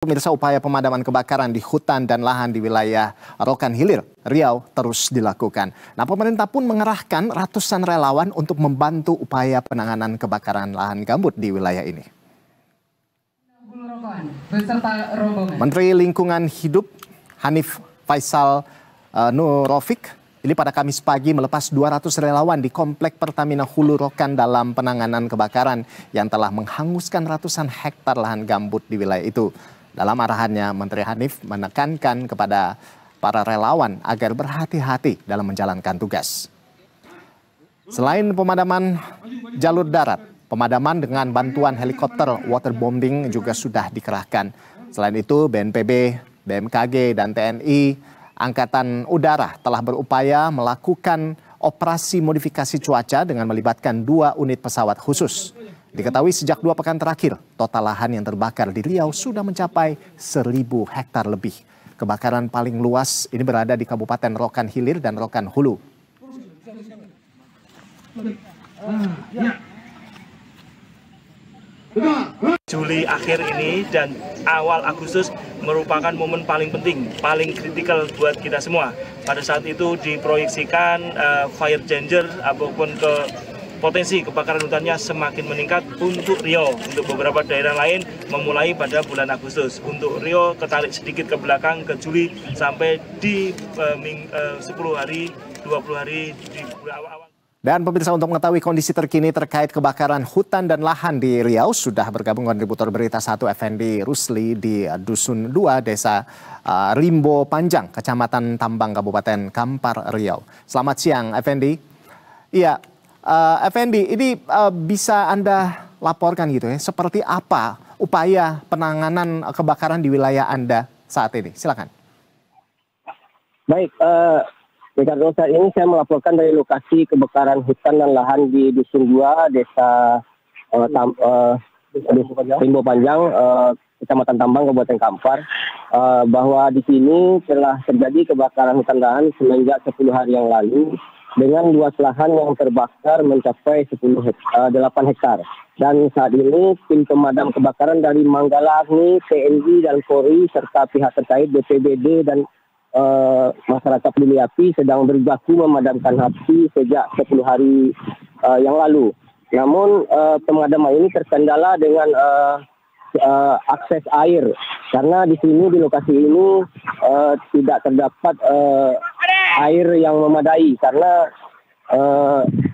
Pemirsa, upaya pemadaman kebakaran di hutan dan lahan di wilayah Rokan Hilir, Riau terus dilakukan. Nah, pemerintah pun mengerahkan ratusan relawan untuk membantu upaya penanganan kebakaran lahan gambut di wilayah ini. Menteri Lingkungan Hidup Hanif Faisal Nurofik ini pada Kamis pagi melepas 200 relawan di Komplek Pertamina Hulu Rokan dalam penanganan kebakaran yang telah menghanguskan ratusan hektar lahan gambut di wilayah itu. Dalam arahannya, Menteri Hanif menekankan kepada para relawan agar berhati-hati dalam menjalankan tugas. Selain pemadaman jalur darat, pemadaman dengan bantuan helikopter waterbombing juga sudah dikerahkan. Selain itu, BNPB, BMKG, dan TNI Angkatan Udara telah berupaya melakukan operasi modifikasi cuaca dengan melibatkan 2 unit pesawat khusus. Diketahui sejak 2 pekan terakhir, total lahan yang terbakar di Riau sudah mencapai 1.000 hektar lebih. Kebakaran paling luas ini berada di Kabupaten Rokan Hilir dan Rokan Hulu. Juli akhir ini dan awal Agustus merupakan momen paling penting, paling kritikal buat kita semua. Pada saat itu diproyeksikan fire danger ataupun potensi kebakaran hutannya semakin meningkat untuk Riau. Untuk beberapa daerah lain memulai pada bulan Agustus. Untuk Riau ketarik sedikit ke belakang ke Juli sampai di 10 hari, 20 hari di awal-awal. Dan pemirsa, untuk mengetahui kondisi terkini terkait kebakaran hutan dan lahan di Riau, sudah bergabung kontributor Berita 1 Effendi Rusli di Dusun 2, Desa Rimbo Panjang, Kecamatan Tambang, Kabupaten Kampar, Riau. Selamat siang, Effendi. Iya, Effendi, ini bisa Anda laporkan gitu ya, seperti apa upaya penanganan kebakaran di wilayah Anda saat ini? Silakan. Baik, Ricardo, saat ini saya melaporkan dari lokasi kebakaran hutan dan lahan di Dusun 2, Desa Rimbo Panjang, Kecamatan Tambang, Kabupaten Kampar, bahwa di sini telah terjadi kebakaran hutan lahan semenjak 10 hari yang lalu dengan luas lahan yang terbakar mencapai 8 hektar. Dan saat ini tim pemadam kebakaran dari Manggala Agni, TNI dan Polri serta pihak terkait BPBD dan masyarakat peduli api sedang berjibaku memadamkan api sejak 10 hari yang lalu. Namun pemadaman ini terkendala dengan akses air, karena di sini, di lokasi ini tidak terdapat air yang memadai karena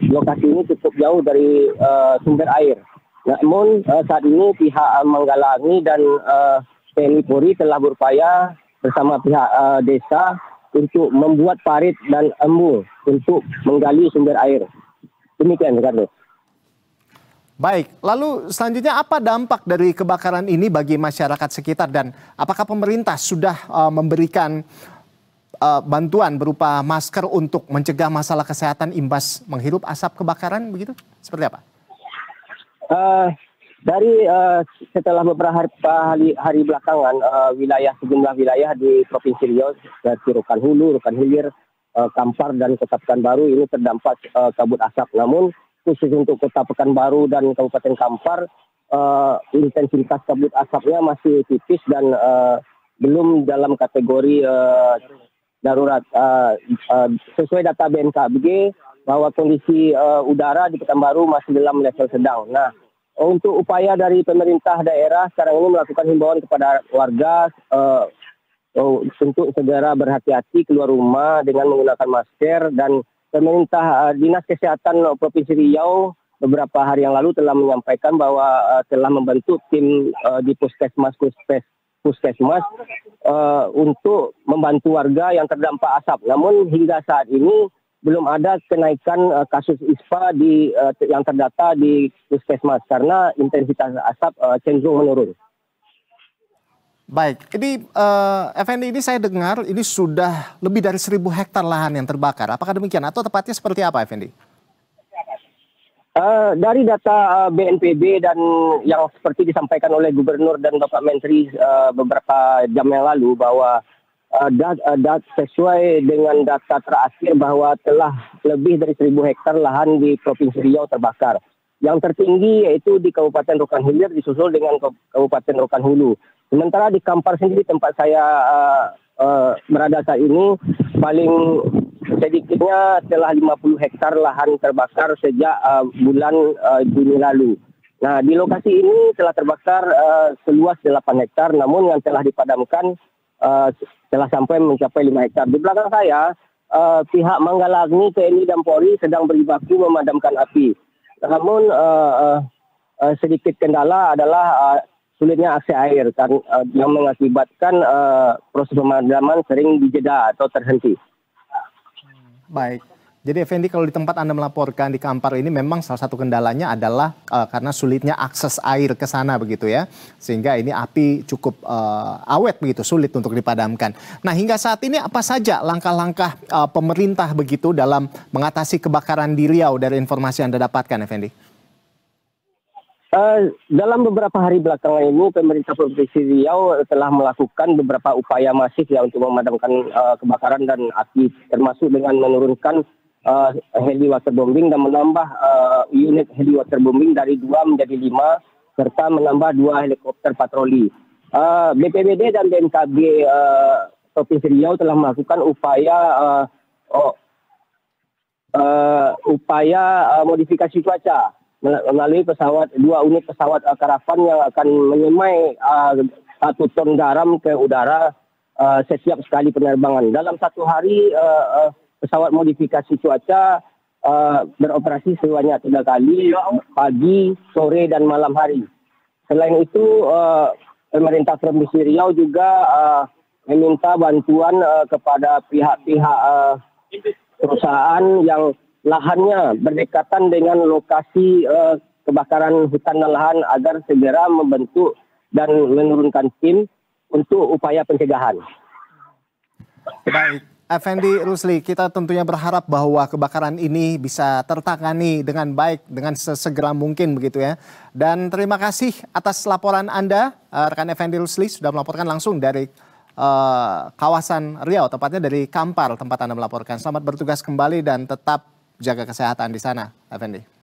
lokasi ini cukup jauh dari sumber air. Namun saat ini pihak Manggala Agni dan TNI Polri telah berupaya bersama pihak desa untuk membuat parit dan embung untuk menggali sumber air. Demikian, Ricardo. Baik, lalu selanjutnya apa dampak dari kebakaran ini bagi masyarakat sekitar dan apakah pemerintah sudah memberikan bantuan berupa masker untuk mencegah masalah kesehatan imbas menghirup asap kebakaran begitu? Seperti apa? Setelah beberapa hari belakangan, sejumlah wilayah di Provinsi Riau seperti Rokan Hulu, Rokan Hilir, Kampar dan Kota Pekanbaru ini terdampak kabut asap. Namun khusus untuk Kota Pekanbaru dan Kabupaten Kampar, intensitas kabut asapnya masih tipis dan belum dalam kategori darurat. Sesuai data BMKG bahwa kondisi udara di Pekanbaru masih dalam level sedang. Nah, untuk upaya dari pemerintah daerah sekarang ini melakukan himbauan kepada warga untuk segera berhati-hati keluar rumah dengan menggunakan masker, dan pemerintah Dinas Kesehatan Provinsi Riau beberapa hari yang lalu telah menyampaikan bahwa telah membentuk tim di puskesmas untuk membantu warga yang terdampak asap. Namun hingga saat ini belum ada kenaikan kasus ISPA yang terdata di puskesmas karena intensitas asap cenderung menurun. Baik, ini Effendi, ini saya dengar ini sudah lebih dari 1.000 hektar lahan yang terbakar. Apakah demikian atau tepatnya seperti apa, Effendi? Dari data BNPB dan yang seperti disampaikan oleh Gubernur dan Bapak Menteri beberapa jam yang lalu bahwa sesuai dengan data terakhir bahwa telah lebih dari 1.000 hektar lahan di Provinsi Riau terbakar. Yang tertinggi yaitu di Kabupaten Rokan Hilir disusul dengan Kabupaten Rokan Hulu. Sementara di Kampar sendiri tempat saya berada saat ini, paling sedikitnya telah 50 hektar lahan terbakar sejak bulan Juni lalu. Nah, di lokasi ini telah terbakar seluas 8 hektar, namun yang telah dipadamkan telah sampai mencapai 5 hektar. Di belakang saya, pihak Manggala Agni, TNI dan Polri sedang berjibaku memadamkan api. Namun sedikit kendala adalah sulitnya akses air yang mengakibatkan proses pemadaman sering dijeda atau terhenti. Baik. Jadi Effendi, kalau di tempat Anda melaporkan di Kampar ini memang salah satu kendalanya adalah karena sulitnya akses air ke sana begitu ya. Sehingga ini api cukup awet begitu, sulit untuk dipadamkan. Nah, hingga saat ini apa saja langkah-langkah pemerintah begitu dalam mengatasi kebakaran di Riau dari informasi yang Anda dapatkan, Effendi? Dalam beberapa hari belakangan ini, pemerintah Provinsi Riau telah melakukan beberapa upaya masif ya untuk memadamkan kebakaran dan api, termasuk dengan menurunkan heli waterbombing dan menambah unit heli waterbombing dari 2 menjadi 5, serta menambah 2 helikopter patroli. BPBD dan BNKB Provinsi Riau telah melakukan upaya modifikasi cuaca melalui 2 unit pesawat karavan yang akan menyemai 1 ton garam ke udara setiap sekali penerbangan. Dalam 1 hari pesawat modifikasi cuaca beroperasi sebanyak 3 kali, pagi, sore, dan malam hari. Selain itu, pemerintah Provinsi Riau juga meminta bantuan kepada pihak-pihak perusahaan yang lahannya berdekatan dengan lokasi kebakaran hutan dan lahan agar segera membentuk dan menurunkan tim untuk upaya pencegahan. Baik. Effendi Rusli, kita tentunya berharap bahwa kebakaran ini bisa tertangani dengan baik, dengan sesegera mungkin begitu ya. Dan terima kasih atas laporan Anda, rekan Effendi Rusli, sudah melaporkan langsung dari kawasan Riau, tepatnya dari Kampar tempat Anda melaporkan. Selamat bertugas kembali dan tetap jaga kesehatan di sana, Effendi.